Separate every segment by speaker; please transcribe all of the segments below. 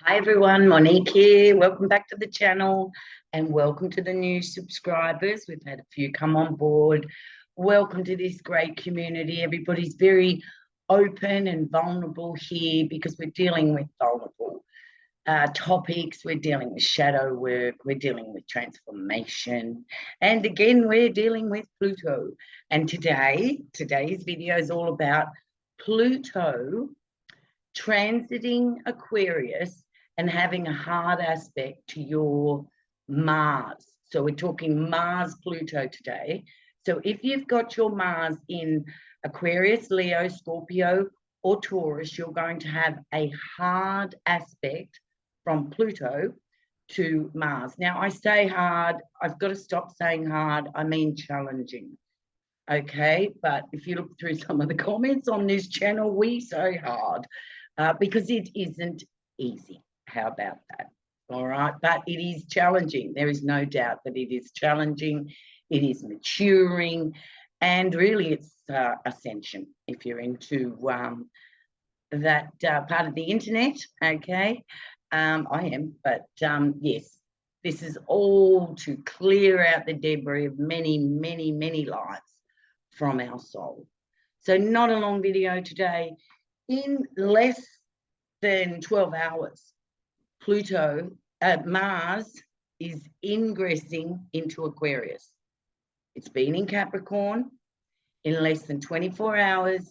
Speaker 1: Hi everyone, Monique here. Welcome back to the channel and welcome to the new subscribers. We've had a few come on board. Welcome to this great community. Everybody's very open and vulnerable here because we're dealing with vulnerable topics. We're dealing with shadow work. We're dealing with transformation. And again, we're dealing with Pluto. And today's video is all about Pluto transiting Aquarius and having a hard aspect to your Mars. So we're talking Mars Pluto today. So if you've got your Mars in Aquarius, Leo, Scorpio, or Taurus, you're going to have a hard aspect from Pluto to Mars. Now, I say hard, I've got to stop saying hard, I mean challenging. Okay, but if you look through some of the comments on this channel, we say hard because it isn't easy. How about that? All right, but it is challenging. There is no doubt that it is challenging. It is maturing, and really it's ascension if you're into that part of the internet. Okay, I am, but yes, this is all to clear out the debris of many, many, many lives from our soul. So not a long video today. In less than 12 hours, Mars is ingressing into Aquarius. It's been in Capricorn in less than 24 hours,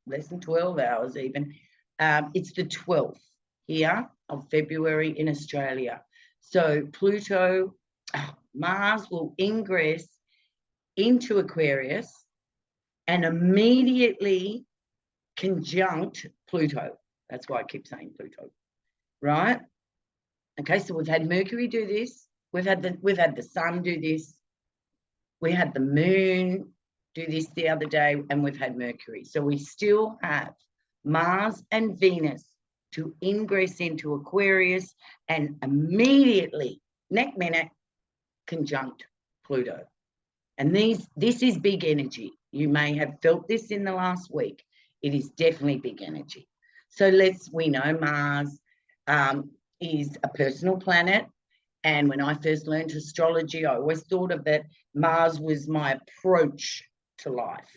Speaker 1: less than 12 hours even. It's the 12th here of February in Australia. So Mars will ingress into Aquarius and immediately conjunct Pluto. That's why I keep saying Pluto, right? Okay, so we've had Mercury do this. We've had the Sun do this. We had the Moon do this the other day, and we've had Mercury. So we still have Mars and Venus to ingress into Aquarius and immediately, next minute, conjunct Pluto. And this is big energy. You may have felt this in the last week. It is definitely big energy. So we know Mars is a personal planet. And when I first learned astrology, I always thought of it, Mars was my approach to life,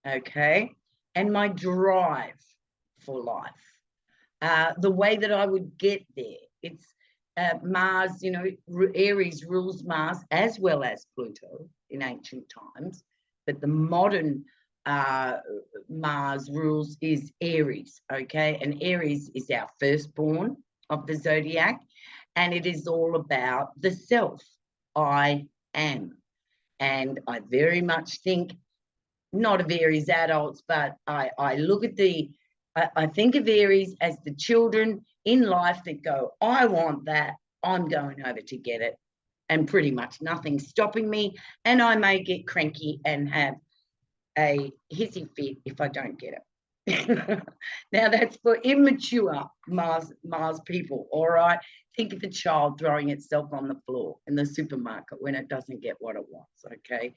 Speaker 1: okay? And my drive for life. The way that I would get there. It's Mars, you know, Aries rules Mars as well as Pluto in ancient times. But the modern Mars rules is Aries, okay? And Aries is our firstborn of the zodiac, and it is all about the self. I am. And I very much think, not of Aries adults, but I look at I think of Aries as the children in life that go, I want that, I'm going over to get it. And pretty much nothing's stopping me. And I may get cranky and have a hissy fit if I don't get it. Now that's for immature Mars people, all right? Think of a child throwing itself on the floor in the supermarket when it doesn't get what it wants, okay?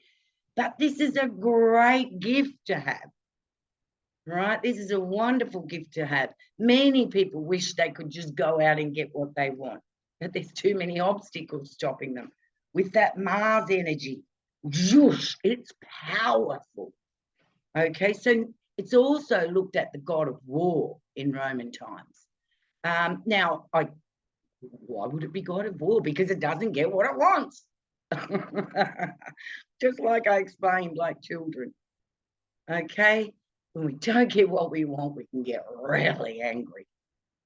Speaker 1: But this is a great gift to have, right? This is a wonderful gift to have. Many people wish they could just go out and get what they want, but there's too many obstacles stopping them. With that Mars energy, whoosh, it's powerful. Okay, so it's also looked at the god of war in Roman times. Now, why would it be god of war? Because it doesn't get what it wants. Just like I explained, like children. Okay, when we don't get what we want, we can get really angry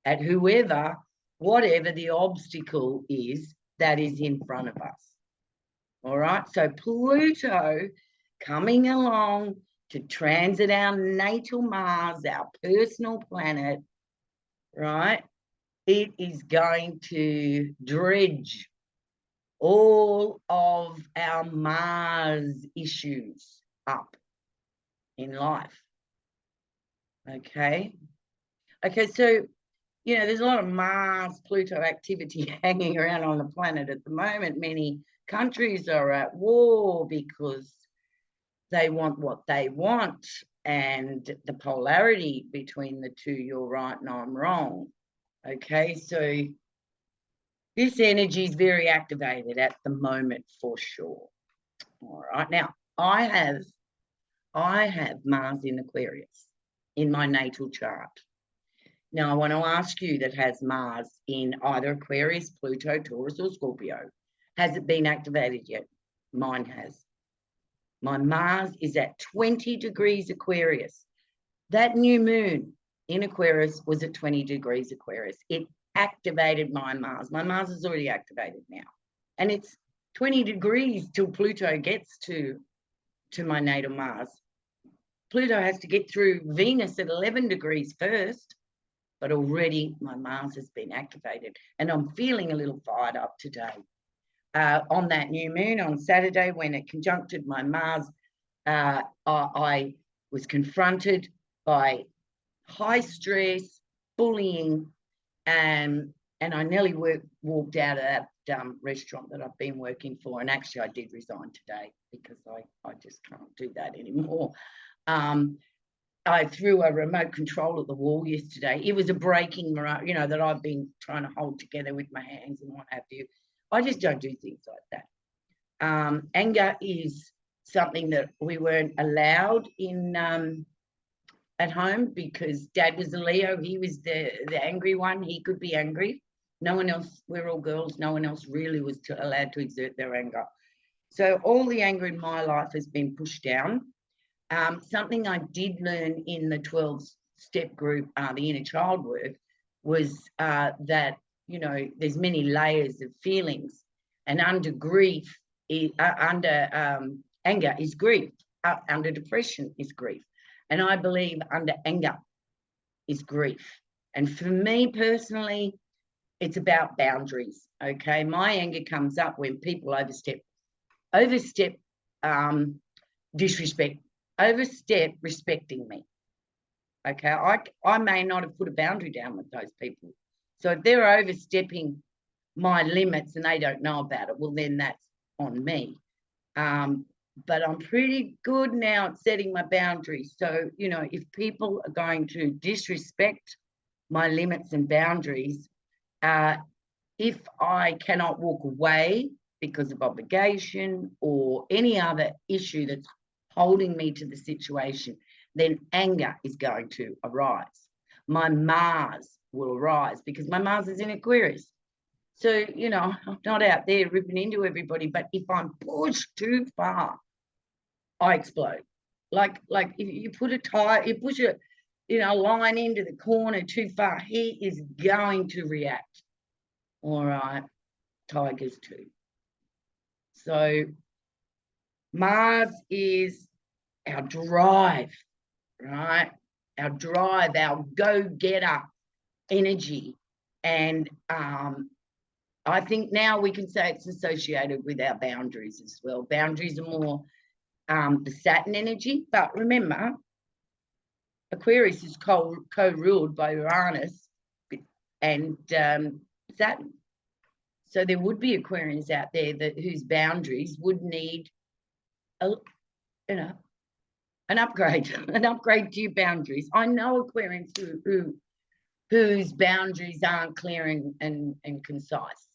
Speaker 1: at whoever, whatever the obstacle is that is in front of us. All right, so Pluto coming along to transit our natal Mars, our personal planet, right? It is going to dredge all of our Mars issues up in life. Okay, so, you know, there's a lot of Mars Pluto activity hanging around on the planet at the moment. Many countries are at war because they want what they want, and the polarity between the two, you're right and I'm wrong, Okay, so this energy is very activated at the moment for sure. All right, now I have Mars in Aquarius in my natal chart. Now I want to ask you that has Mars in either Aquarius, Pluto, Taurus, or Scorpio. Has it been activated yet? Mine has. My Mars is at 20 degrees Aquarius. That new moon in Aquarius was at 20 degrees Aquarius. It activated my Mars. My Mars is already activated now. And it's 20 degrees till Pluto gets to my natal Mars. Pluto has to get through Venus at 11 degrees first, but already my Mars has been activated. And I'm feeling a little fired up today. On that new moon on Saturday, when it conjuncted my Mars, I was confronted by high stress, bullying, and I nearly walked out of that restaurant that I've been working for. And actually, I did resign today because I just can't do that anymore. I threw a remote control at the wall yesterday. It was a breaking, that I've been trying to hold together with my hands and what have you. I just don't do things like that. Anger is something that we weren't allowed in at home because Dad was a Leo. He was the angry one. He could be angry. No one else, we're all girls, no one else really was allowed to exert their anger. So all the anger in my life has been pushed down. Something I did learn in the 12-step group, the inner child work, was that, there's many layers of feelings, and under grief, under anger is grief, under depression is grief. And I believe under anger is grief. And for me personally, it's about boundaries, okay? My anger comes up when people overstep disrespect, overstep respecting me, okay? I may not have put a boundary down with those people. So if they're overstepping my limits and they don't know about it, well, then that's on me. But I'm pretty good now at setting my boundaries. So, if people are going to disrespect my limits and boundaries, if I cannot walk away because of obligation or any other issue that's holding me to the situation, then anger is going to arise. My Mars will arise because my Mars is in Aquarius. So, I'm not out there ripping into everybody, but if I'm pushed too far, I explode. Like if you put a tire, you push a line into the corner too far, he is going to react. All right, tigers too. So Mars is our drive, right? Our drive, our go-getter energy. And I think now we can say it's associated with our boundaries as well. Boundaries are more the Saturn energy, but remember, Aquarius is co-ruled by Uranus and Saturn. So there would be Aquarians out there whose boundaries would need an upgrade, an upgrade to your boundaries. I know Aquarians whose boundaries aren't clear and concise.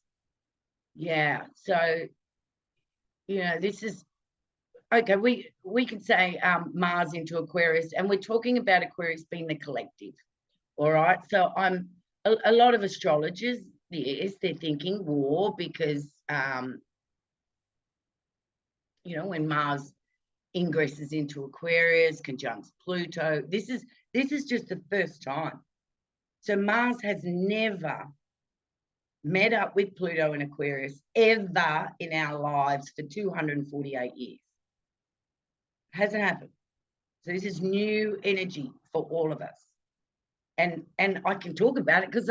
Speaker 1: Yeah, so this is okay. We could say Mars into Aquarius, and we're talking about Aquarius being the collective. All right, so I'm a lot of astrologers. Yes, they're thinking war because when Mars ingresses into Aquarius, conjuncts Pluto. This is just the first time. So Mars has never met up with Pluto in Aquarius ever in our lives for 248 years. Hasn't happened. So this is new energy for all of us. And I can talk about it because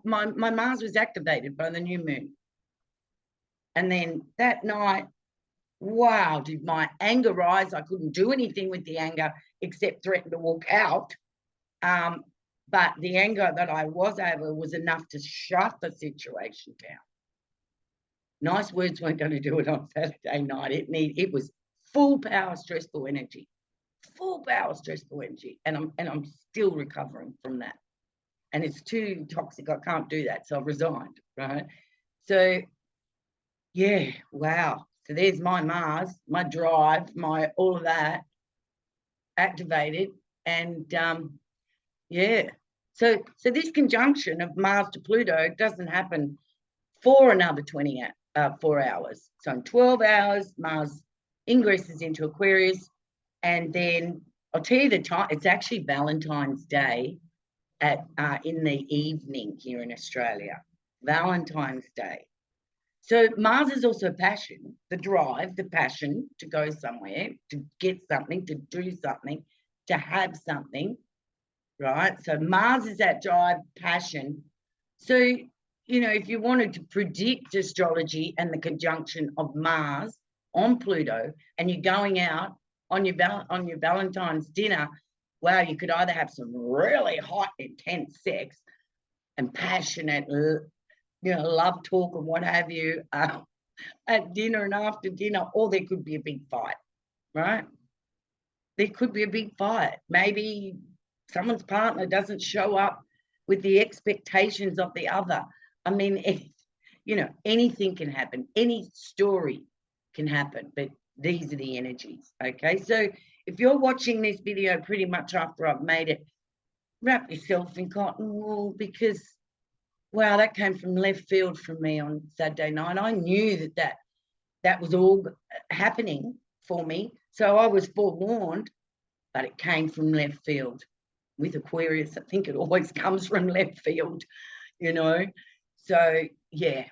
Speaker 1: my Mars was activated by the new moon. And then that night, wow, did my anger rise. I couldn't do anything with the anger except threaten to walk out. But the anger that I was over was enough to shut the situation down. Nice words weren't going to do it on Saturday night. It was full power, stressful energy. Full power, stressful energy. And I'm still recovering from that. and it's too toxic. I can't do that. So I've resigned, right? So, yeah, wow. So there's my Mars, my drive, my all of that activated. And yeah. So this conjunction of Mars to Pluto doesn't happen for another 4 hours. So in 12 hours, Mars ingresses into Aquarius. And then I'll tell you the time. It's actually Valentine's Day in the evening here in Australia. Valentine's Day. So Mars is also passion, the drive, the passion to go somewhere, to get something, to do something, to have something, right? So Mars is that drive, passion. So, you know, if you wanted to predict astrology and the conjunction of Mars on Pluto, and you're going out on your Valentine's dinner, wow, you could either have some really hot, intense sex and passionate, you know, love talk and what have you at dinner and after dinner, or there could be a big fight, right? There could be a big fight. Maybe someone's partner doesn't show up with the expectations of the other. I mean, you know, anything can happen. Any story can happen, but these are the energies, okay? So if you're watching this video pretty much after I've made it, wrap yourself in cotton wool, because, wow, that came from left field from me on Saturday night. I knew that was all happening for me. So I was forewarned, but it came from left field. With Aquarius, I think it always comes from left field, you know? So, yeah.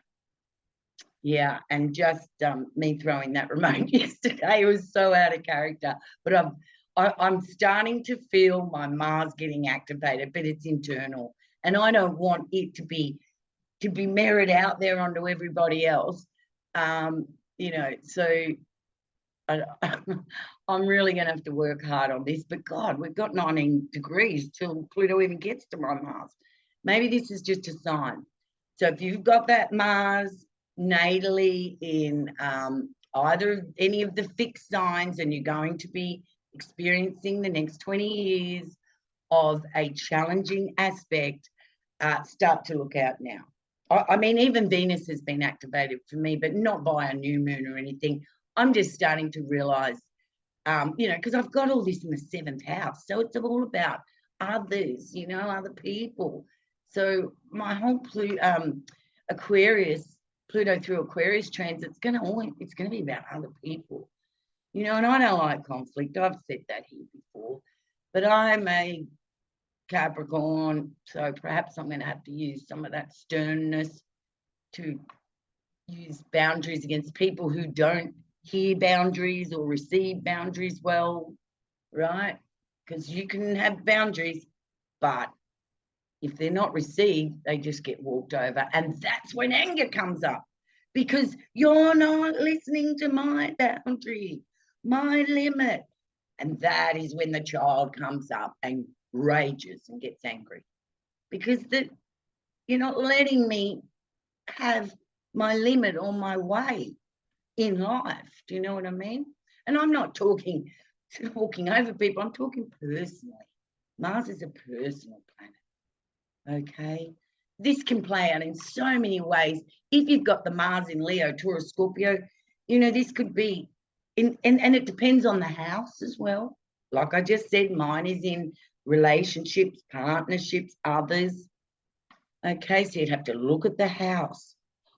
Speaker 1: Yeah, and just me throwing that remote yesterday was so out of character. But I'm starting to feel my Mars getting activated, but it's internal. And I don't want it to be mirrored out there onto everybody else. You know, so I'm really going to have to work hard on this. But God, we've got 19 degrees till Pluto even gets to my Mars. Maybe this is just a sign. So if you've got that Mars natally in either any of the fixed signs, and you're going to be experiencing the next 20 years of a challenging aspect, start to look out now. I mean, even Venus has been activated for me, but not by a new moon or anything. I'm just starting to realize, you know, because I've got all this in the 7th house. So it's all about others, you know, other people. So my whole Aquarius, Pluto through Aquarius transit, it's going to be about other people, you know, and I don't like conflict. I've said that here before, but I'm a Capricorn, so perhaps I'm going to have to use some of that sternness to use boundaries against people who don't hear boundaries or receive boundaries well, right? Because you can have boundaries, but if they're not received, they just get walked over. And that's when anger comes up, because you're not listening to my boundary, my limit. And that is when the child comes up and rages and gets angry, because you're not letting me have my limit or my way in life. Do you know what I mean? And I'm not talking over people. I'm talking personally. Mars is a personal planet. Okay, this can play out in so many ways. If you've got the Mars in Leo, Taurus, Scorpio, you know, this could be and it depends on the house as well. Like I just said, mine is in relationships, partnerships, others. Okay, so you'd have to look at the house.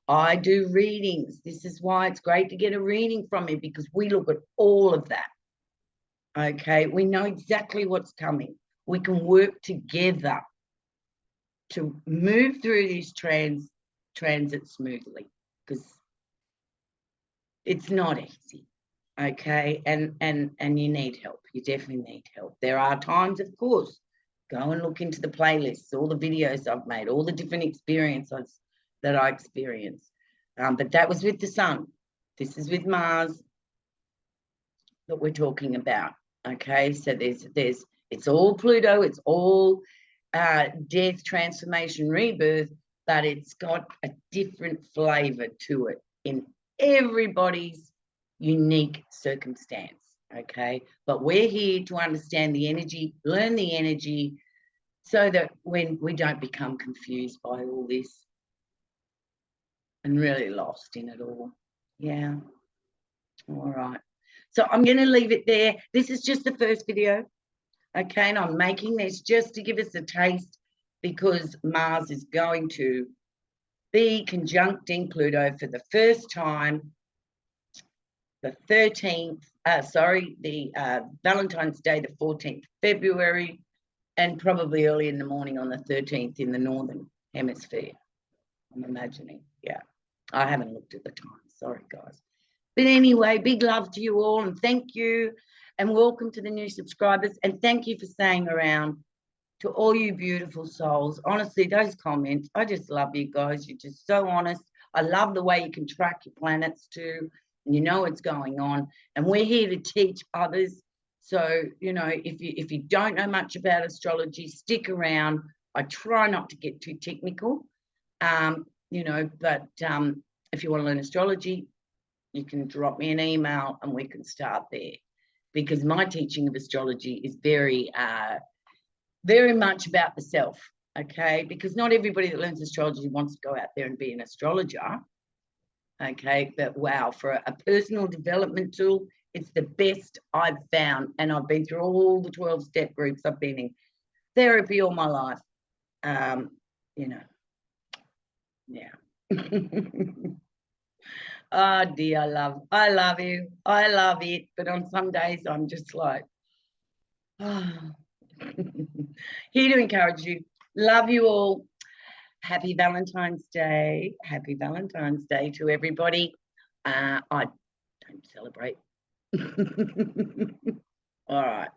Speaker 1: I do readings. This is why it's great to get a reading from me, because we look at all of that. Okay, we know exactly what's coming. We can work together to move through this transit smoothly, because it's not easy. Okay, and you need help. You definitely need help. There are times, of course, go and look into the playlists, all the videos I've made, all the different experiences that I experienced. But that was with the sun. This is with Mars that we're talking about. Okay, so it's all Pluto, it's all death, transformation, rebirth, but it's got a different flavor to it in everybody's unique circumstance. Okay, but we're here to understand the energy, learn the energy, so that when we don't become confused by all this and really lost in it all. Yeah. All right. So I'm going to leave it there. This is just the first video. Okay. And I'm making this just to give us a taste, because Mars is going to be conjuncting Pluto for the first time the 13th, Valentine's Day, the 14th February, and probably early in the morning on the 13th in the Northern Hemisphere, I'm imagining. Yeah. I haven't looked at the time. Sorry, guys. But anyway, big love to you all, and thank you, and welcome to the new subscribers, and thank you for staying around. To all you beautiful souls, honestly, those comments, I just love you guys. You're just so honest. I love the way you can track your planets too, and you know what's going on. And we're here to teach others. So, you know, if you don't know much about astrology, stick around. I try not to get too technical, you know, but if you want to learn astrology, you can drop me an email and we can start there. Because my teaching of astrology is very much about the self, okay? Because not everybody that learns astrology wants to go out there and be an astrologer, okay? But wow, for a personal development tool, it's the best I've found. And I've been through all the 12-step groups. I've been in therapy all my life. You know, yeah. Oh dear, I love you. I love it. But on some days, I'm just like, oh. Here to encourage you. Love you all. Happy Valentine's Day. Happy Valentine's Day to everybody. I don't celebrate. All right.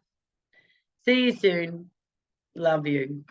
Speaker 1: See you soon. Love you.